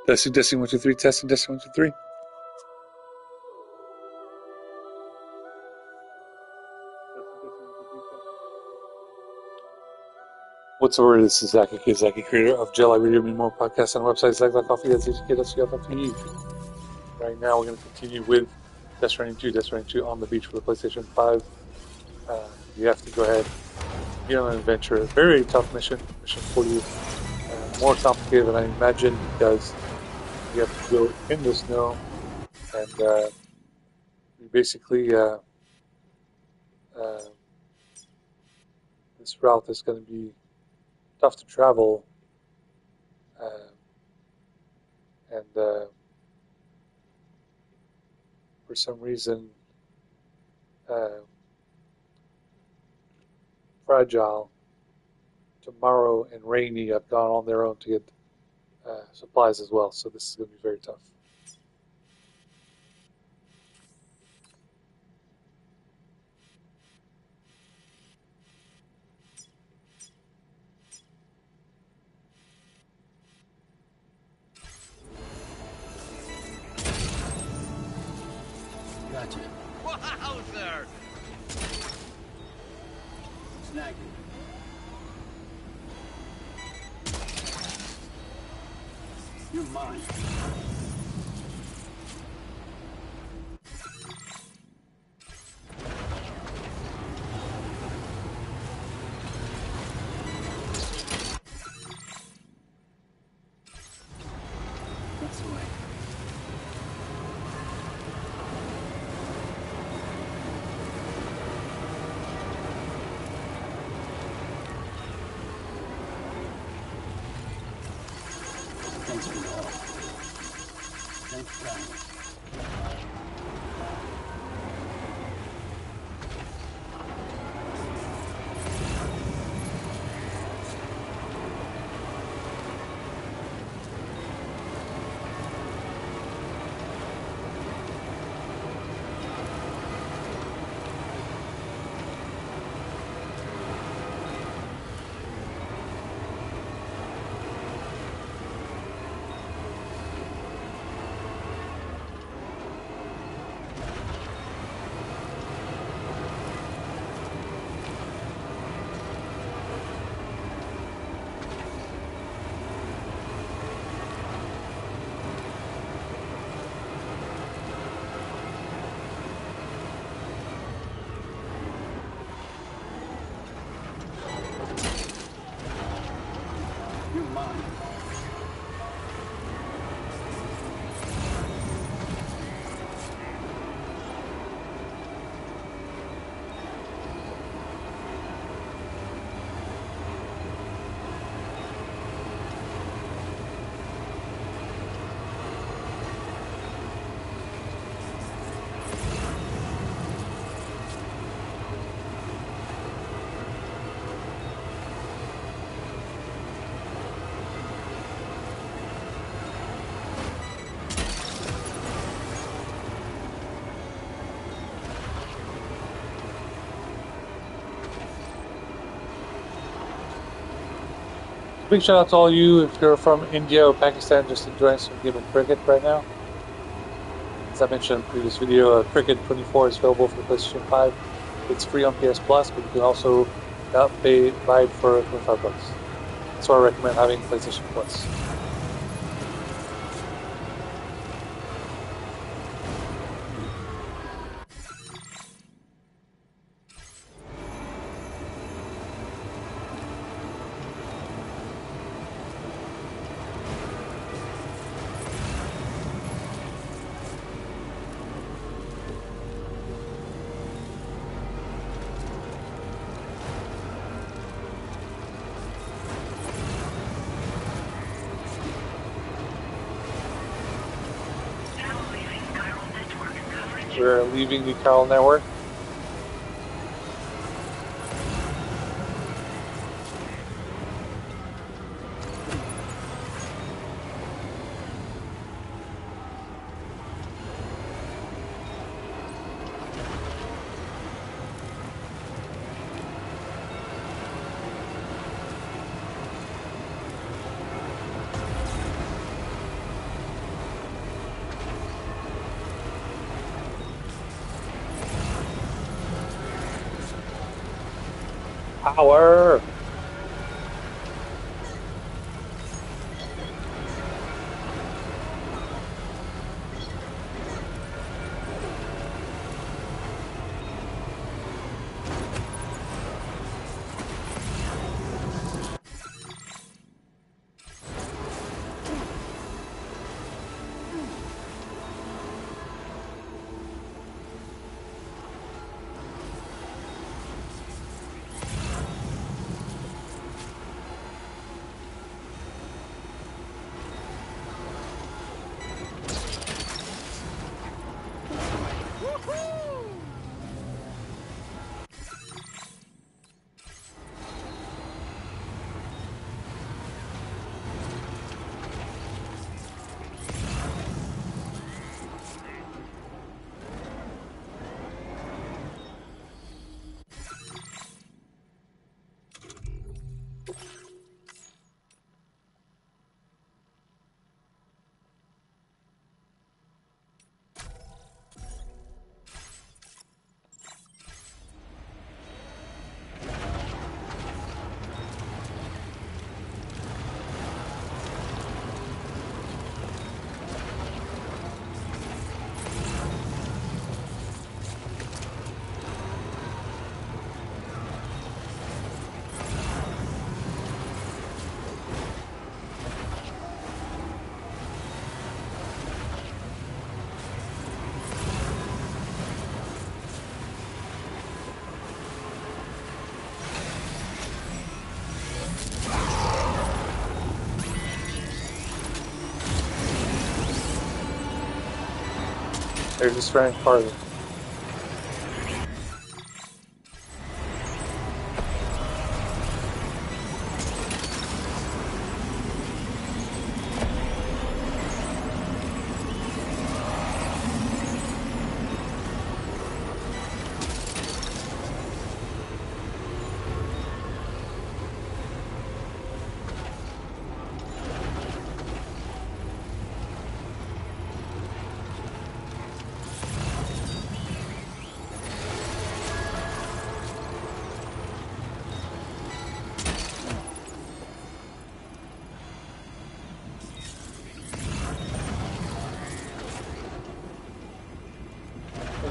Testing 1 2 3. Testing 1 2 3. What's the word? This is Zaki K. Zaki, creator of Gel. I read me more podcasts on websites like Coffee. That's HK.co.uk. Right now, we're going to continue with Death Stranding 2. Death Stranding 2 on the beach for the PlayStation 5. You have to go ahead and get on an adventure. A very tough mission for you. More complicated than I imagined because you have to go in the snow and you basically this route is going to be tough to travel, and for some reason fragile. Tomorrow and Rainy have gone on their own to get supplies as well, so this is going to be very tough. Gotcha. Wowzer! Snag it. You're mine. That's the way. Thanks for the help. Thanks, guys. You're mine. Big shout out to all you if you're from India or Pakistan just enjoying some game of cricket right now. As I mentioned in the previous video, Cricket 24 is available for the PlayStation 5. It's free on PS Plus, but you can also buy it for $25. So I recommend having PlayStation Plus. We're leaving the Chiral network. Power! There's the stranding cargo.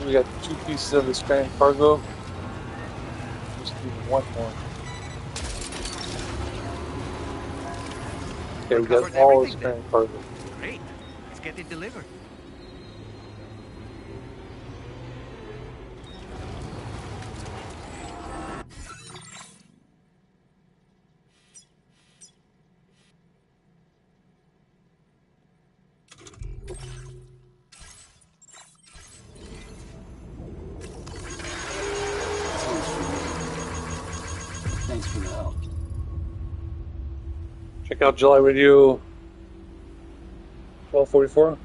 We got 2 pieces of the stranded cargo. Just need 1 more. Okay, we got all the stranded cargo. Great. Let's get it delivered. Thanks for the help. Check out July Radio 1244.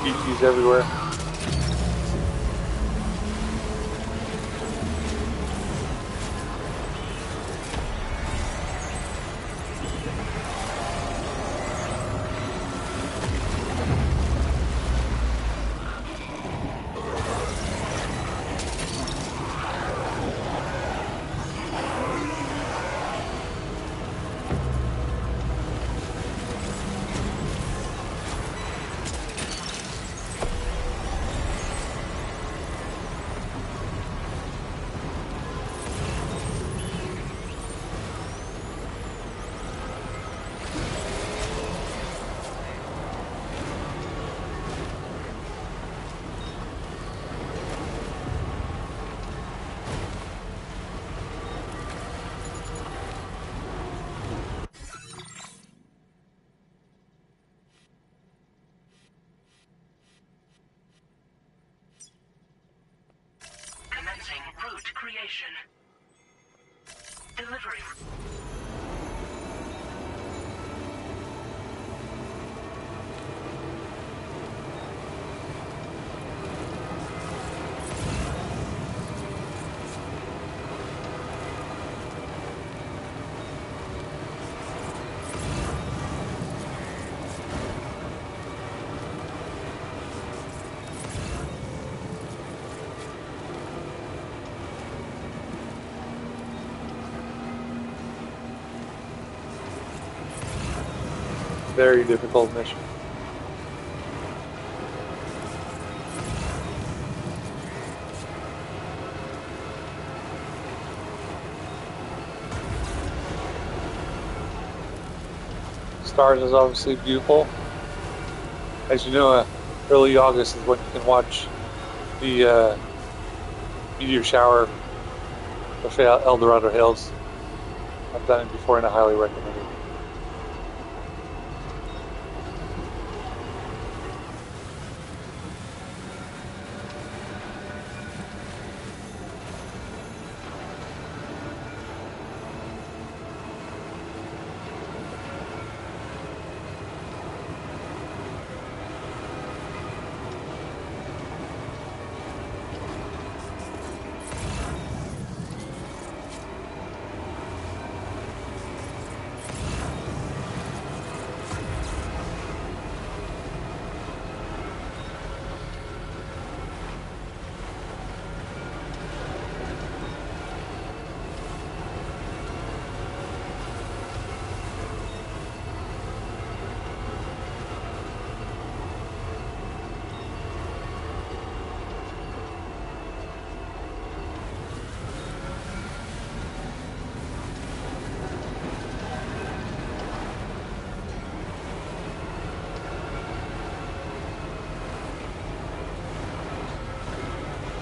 GG's everywhere. destination. Delivering. Very difficult mission. Stars is obviously beautiful. As you know, early August is when you can watch the meteor shower, especially El Dorado Hills. I've done it before and I highly recommend it.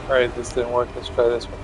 Alright, this didn't work. Let's try this one.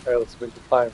Alright, let's make the climb.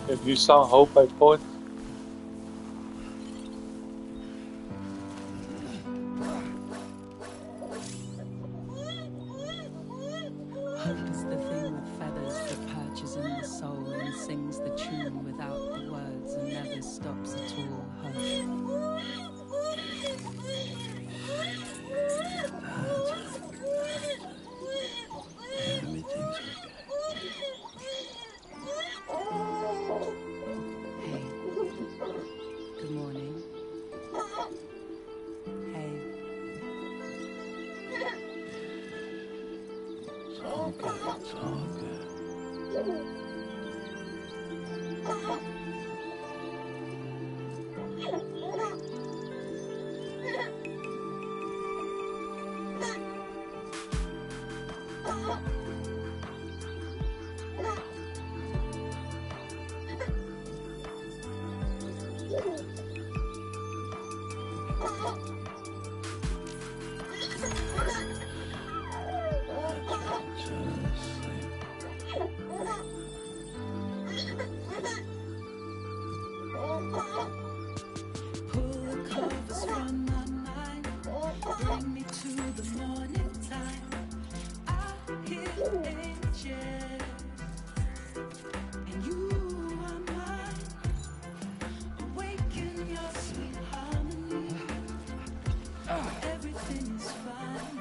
Have you sung Hope by Poet? Hope is the thing with feathers that perches in the soul and sings the tune without the words and never stops at all. Hope. Everything's okay. Hey, good. It's all good. Pull the covers from my mind, bring me to the morning time. I hear angels, and you are mine. Awaken your sweet harmony. Everything is fine.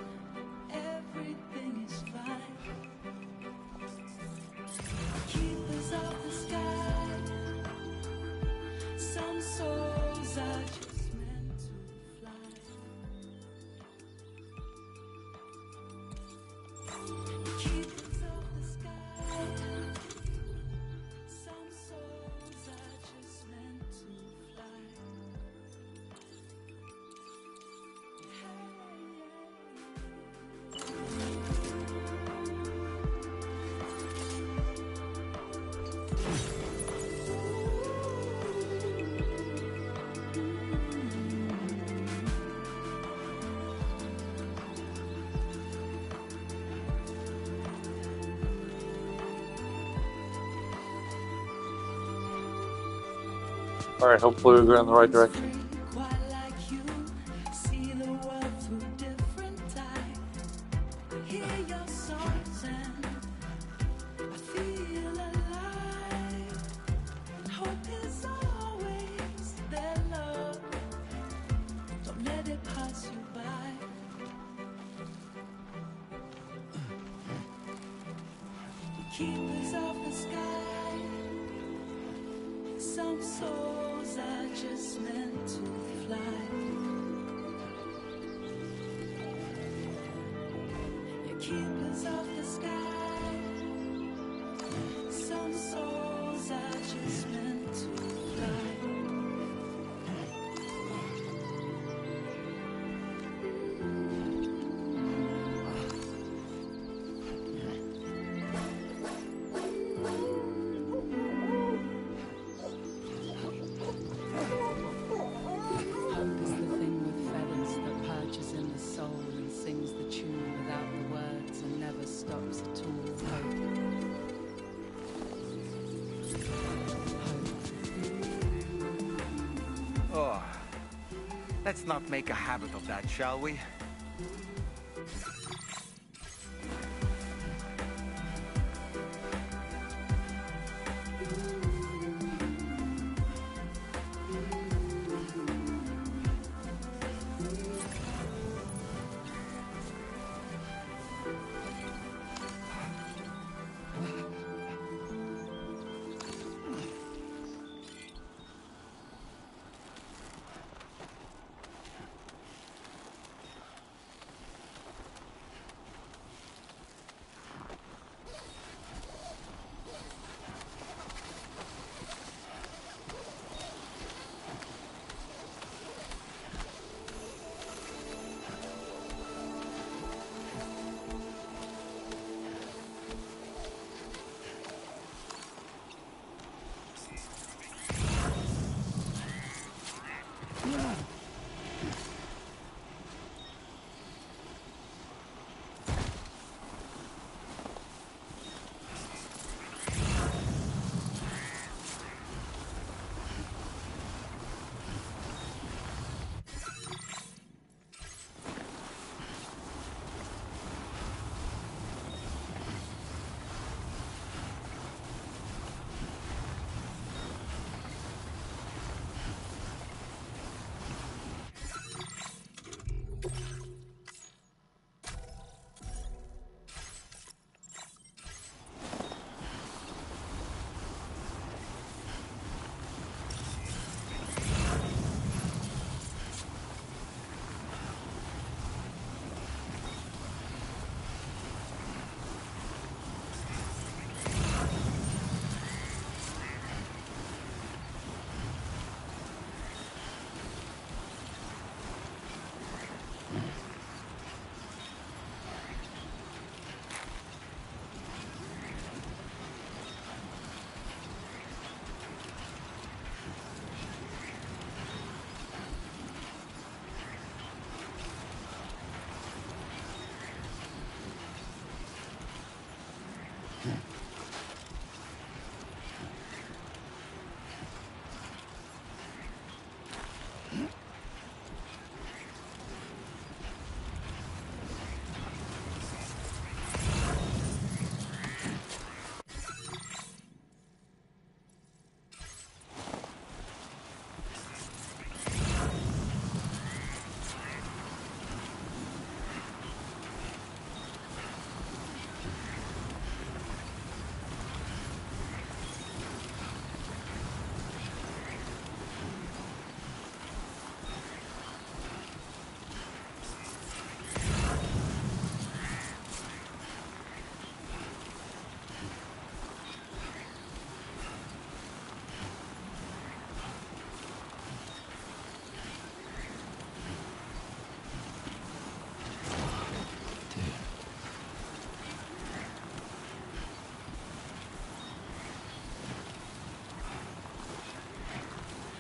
Everything is fine. Keepers of the sky. Some souls are just meant to fly. Keepers of the sky. Some souls are just meant to fly. Alright, hopefully we're going in the right direction. Quite like you, see the world through different eyes. I hear your songs and I feel alive. Hope is always there, love. Don't let it pass you by. Keepers of the sky. Some souls are just meant to fly. You're keepers of the sky. Some souls are just meant to fly. Hope is the thing with feathers that perches in the soul and sings the tune without the words and never stops at all. Hope. Oh, let's not make a habit of that, shall we?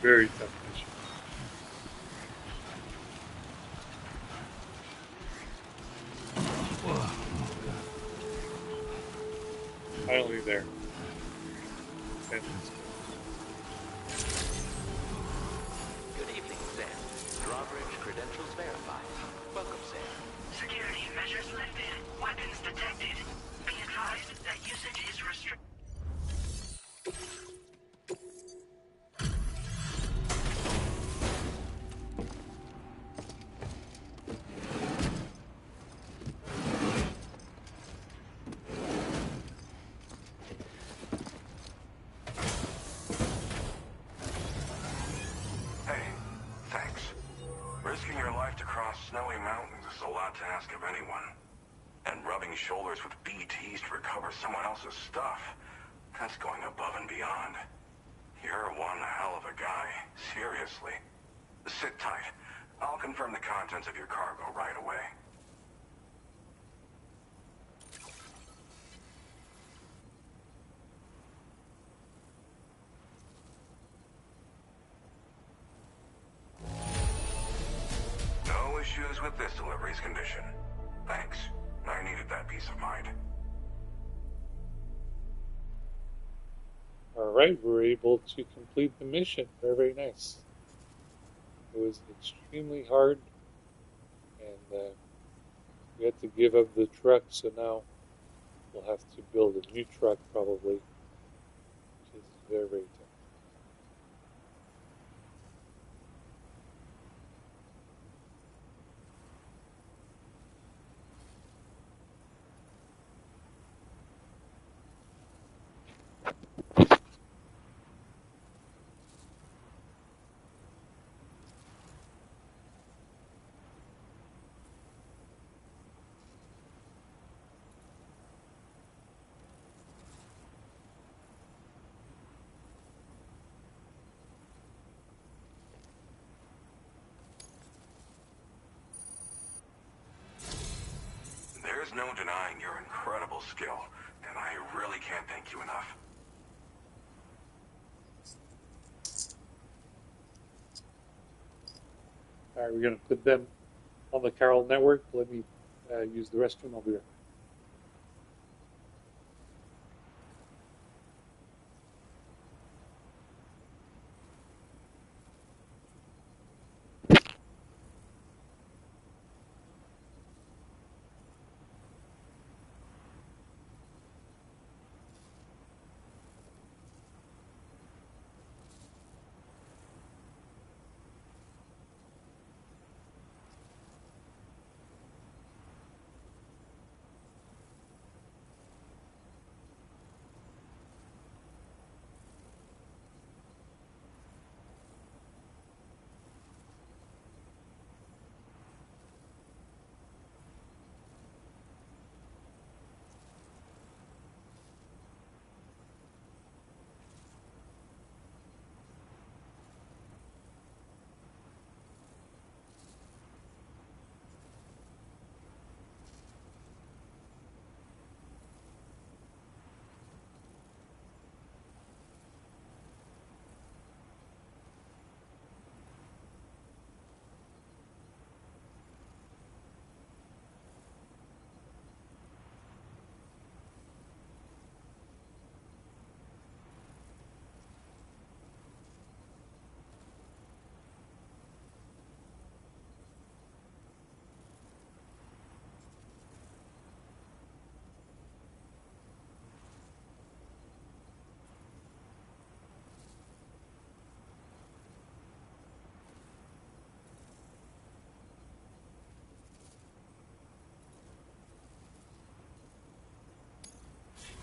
Very tough mission. Finally there. 10 minutes ago. Good evening, Sam. Drawbridge credentials verified. Welcome, Sam. Security measures lifted. Weapons detected. Be advised that usage is restricted. Hey, thanks. Risking your life to cross snowy mountains is a lot to ask of anyone. And rubbing shoulders with BTs to recover someone else's stuff, that's going above and beyond. You're one hell of a guy, seriously. Sit tight. I'll confirm the contents of your cargo right away. No issues with this delivery's condition. Thanks. I needed that peace of mind. Alright, we were able to complete the mission. Very, very nice. It was extremely hard, and we had to give up the truck, so now we'll have to build a new truck probably, which is very, very tough. There's no denying your incredible skill, and I really can't thank you enough. Alright, we're going to put them on the Carol network. Let me use the restroom. I'll be right back.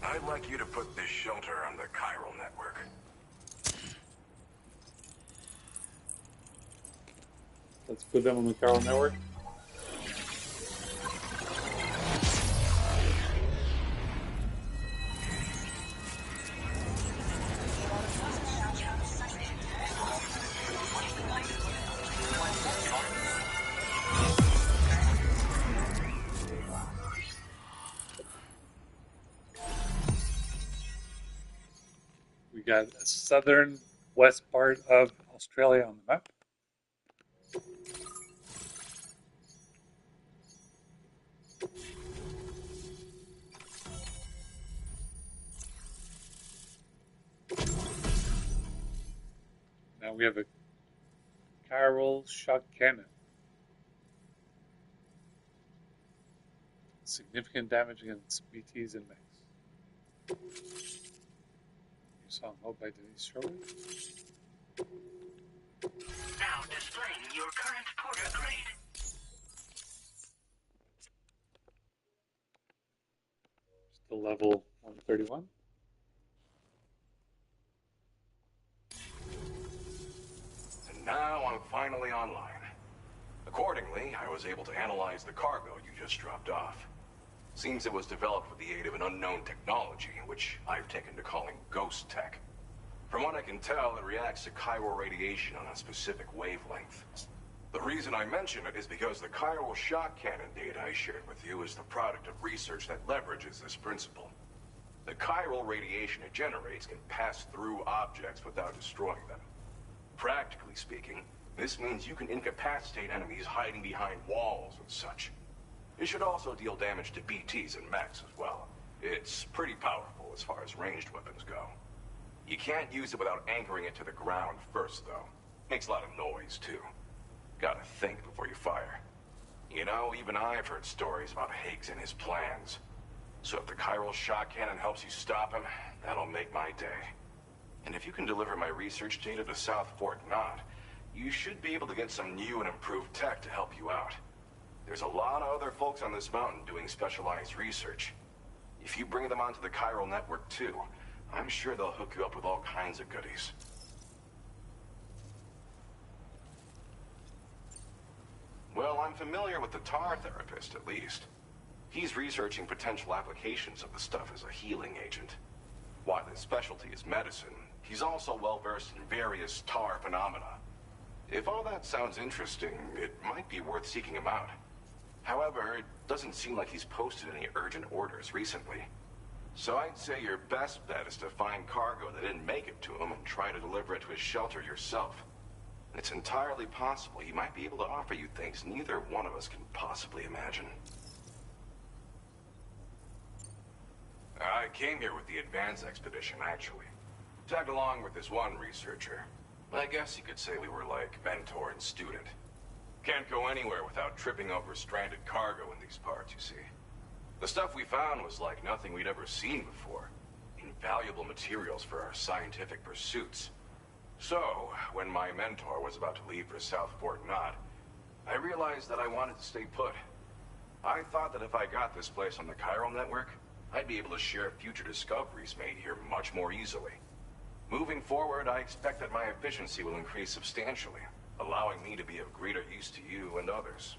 I'd like you to put this shelter on the chiral network. Let's put them on the Carol network. We got a southern west part of Australia on the map. Now we have a Chiral shot cannon. Significant damage against BTs and mechs. New song held by Denise Sherwood. Now displaying your current porter grade. Still level 131. And now I'm finally online. Accordingly, I was able to analyze the cargo you just dropped off. Seems it was developed with the aid of an unknown technology, which I've taken to calling ghost tech. From what I can tell, it reacts to chiral radiation on a specific wavelength. The reason I mention it is because the chiral shock cannon data I shared with you is the product of research that leverages this principle. The chiral radiation it generates can pass through objects without destroying them. Practically speaking, this means you can incapacitate enemies hiding behind walls and such. It should also deal damage to BTs and mechs as well. It's pretty powerful as far as ranged weapons go. You can't use it without anchoring it to the ground first, though. Makes a lot of noise, too. Gotta think before you fire. You know, even I've heard stories about Higgs and his plans. So if the chiral shock cannon helps you stop him, that'll make my day. And if you can deliver my research data to South Fort Knott, you should be able to get some new and improved tech to help you out. There's a lot of other folks on this mountain doing specialized research. If you bring them onto the chiral network too, I'm sure they'll hook you up with all kinds of goodies. Well, I'm familiar with the tar therapist, at least. He's researching potential applications of the stuff as a healing agent. While his specialty is medicine, he's also well-versed in various tar phenomena. If all that sounds interesting, it might be worth seeking him out. However, it doesn't seem like he's posted any urgent orders recently. So I'd say your best bet is to find cargo that didn't make it to him and try to deliver it to his shelter yourself. It's entirely possible he might be able to offer you things neither one of us can possibly imagine. I came here with the advance expedition, actually. Tagged along with this one researcher. I guess you could say we were like mentor and student. Can't go anywhere without tripping over stranded cargo in these parts, you see. The stuff we found was like nothing we'd ever seen before. Invaluable materials for our scientific pursuits. So, when my mentor was about to leave for South Fort Knott, I realized that I wanted to stay put. I thought that if I got this place on the chiral network, I'd be able to share future discoveries made here much more easily. Moving forward, I expect that my efficiency will increase substantially, allowing me to be of greater use to you and others.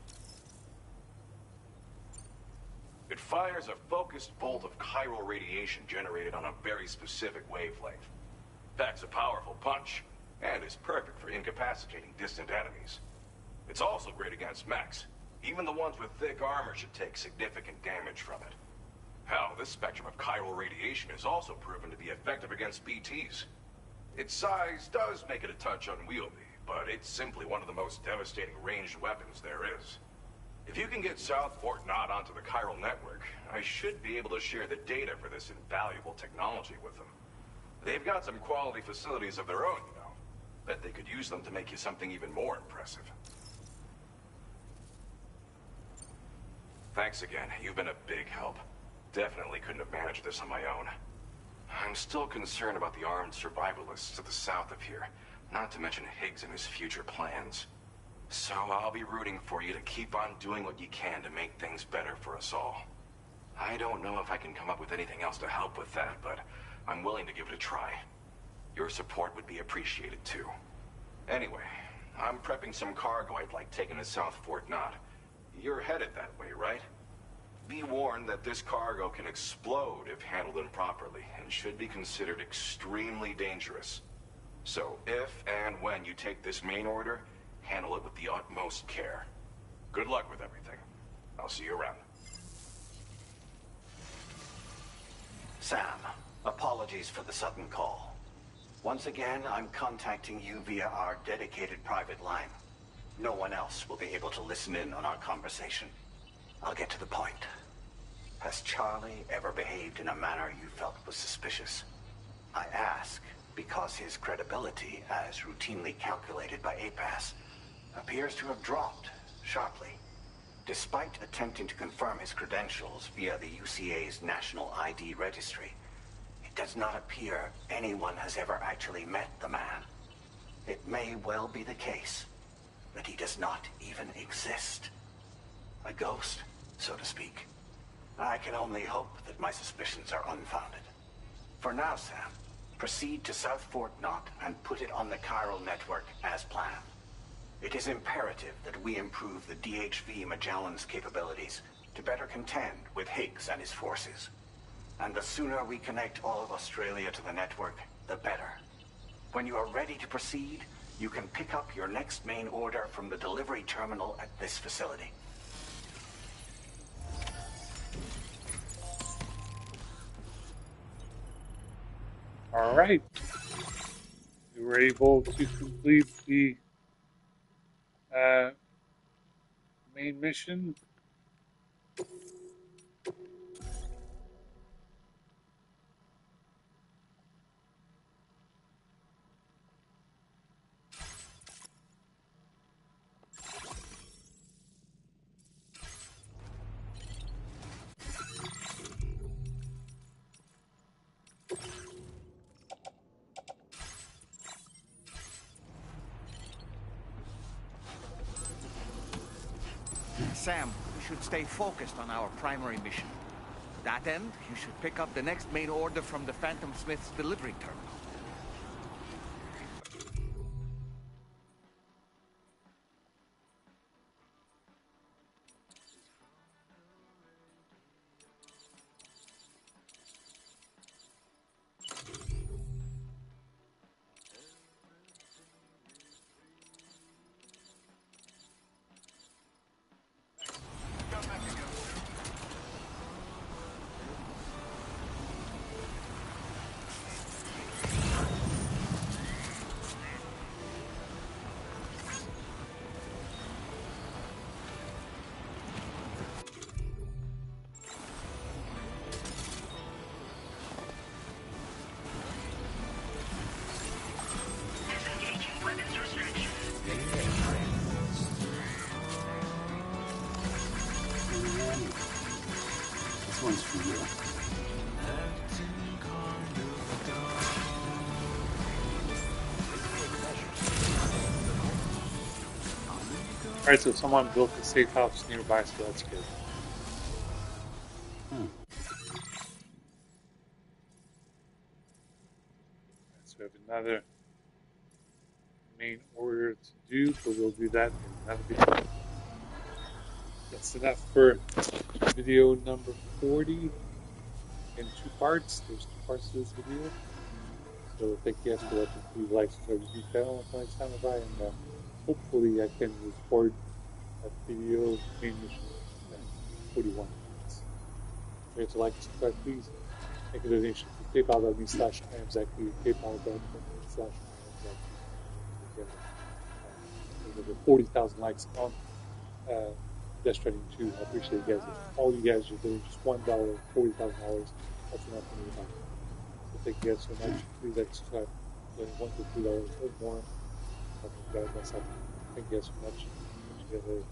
It fires a focused bolt of chiral radiation generated on a very specific wavelength. Packs a powerful punch, and is perfect for incapacitating distant enemies. It's also great against mechs. Even the ones with thick armor should take significant damage from it. Hell, this spectrum of chiral radiation is also proven to be effective against BTs. Its size does make it a touch unwieldy, but it's simply one of the most devastating ranged weapons there is. If you can get South Fort Knott onto the chiral network, I should be able to share the data for this invaluable technology with them. They've got some quality facilities of their own, you know. Bet they could use them to make you something even more impressive. Thanks again. You've been a big help. Definitely couldn't have managed this on my own. I'm still concerned about the armed survivalists to the south of here, not to mention Higgs and his future plans. So I'll be rooting for you to keep on doing what you can to make things better for us all. I don't know if I can come up with anything else to help with that, but I'm willing to give it a try. Your support would be appreciated too. Anyway, I'm prepping some cargo I'd like taken to South Fort Knott. You're headed that way, right? Be warned that this cargo can explode if handled improperly, and should be considered extremely dangerous. So if and when you take this main order, handle it with the utmost care. Good luck with everything. I'll see you around. Sam, apologies for the sudden call. Once again, I'm contacting you via our dedicated private line. No one else will be able to listen in on our conversation. I'll get to the point. Has Charlie ever behaved in a manner you felt was suspicious? I ask because his credibility, as routinely calculated by APAS, appears to have dropped sharply. Despite attempting to confirm his credentials via the UCA's National ID Registry, it does not appear anyone has ever actually met the man. It may well be the case that he does not even exist. A ghost, so to speak. I can only hope that my suspicions are unfounded. For now, Sam, proceed to South Fort Knott and put it on the chiral network as planned. It is imperative that we improve the DHV Magellan's capabilities to better contend with Higgs and his forces. And the sooner we connect all of Australia to the network, the better. When you are ready to proceed, you can pick up your next main order from the delivery terminal at this facility. All right. We were able to complete the main mission. Sam, we should stay focused on our primary mission. To that end, you should pick up the next main order from the Phantom Smith's delivery terminal. Disengaging weapons restrictions. This one's for you. All right, so someone built a safe house nearby, so that's good. So we have another main order to do, but we'll do that in another video. That's enough for video number 40 in 2 parts. There's 2 parts to this video. So thank you guys for watching. Please like, subscribe to the channel until next time. Bye, and hopefully I can record a video main mission in 41 minutes. Remember to like and subscribe, please. Make a donation to paypal.me/IamZachary, paypal.me/IamZachary. There's over 40,000 likes on Death Stranding 2. I appreciate you guys. All you guys are doing just $1, $40,000. That's enough for me to buy. So thank you guys so much. Please like, subscribe. $1 to $3 or more. I'll guide myself. Thank you guys so much. Catch you guys later.